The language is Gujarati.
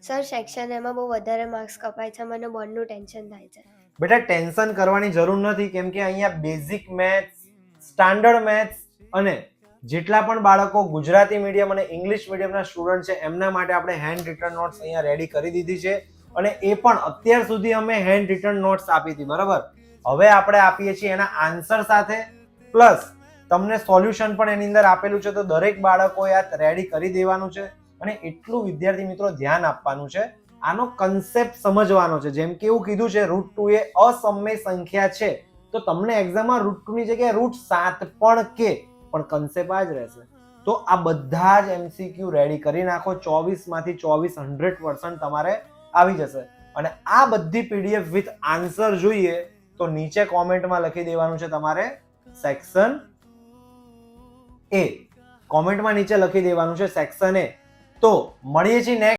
સર સેક્શન એમાં બહુ વધારે માર્ક્સ કપાય છે, મને બોર્ડનું ટેન્શન થાય છે. બેટા ટેન્શન કરવાની જરૂર નથી, કેમ કે અહીંયા બેઝિક મેથ્સ, સ્ટાન્ડર્ડ મેથ્સ અને જેટલા પણ બાળકો ગુજરાતી મીડિયમ અને ઇંગ્લિશ મીડિયમના સ્ટુડન્ટ છે એમના માટે આપણે હેન્ડ રિટન નોટ્સ અહીંયા રેડી કરી દીધી છે. અને એ પણ અત્યાર સુધી અમે હેન્ડ રિટન નોટ્સ આપી હતી, બરાબર. હવે આપણે આપીએ છીએ એના આન્સર સાથે, પ્લસ તમને સોલ્યુશન પણ એની અંદર આપેલું છે, તો દરેક બાળકોએ આ રેડી કરી દેવાનું છે. અને એટલું વિદ્યાર્થી મિત્રો ધ્યાન આપવાનું છે, આનો કન્સેપ્ટ સમજવાનો છે. જેમ કે એવું કીધું છે √2 એ અસમય સંખ્યા છે, તો તમને એક્ઝામમાં √2 ની જગ્યાએ √7 પણ કે, પણ કન્સેપ્ટ આ જ રહેશે. તો આ બધા જ MCQ રેડી કરી નાખો. 24 માંથી 24 100% તમારે આવી જશે. અને આ બધી PDF વિથ આન્સર જોઈએ તો નીચે કોમેન્ટમાં લખી દેવાનું છે તમારે સેક્શન A. કોમેન્ટમાં નીચે લખી દેવાનું છે સેક્શન A. તો મળીએ છીએ નેક્સ્ટ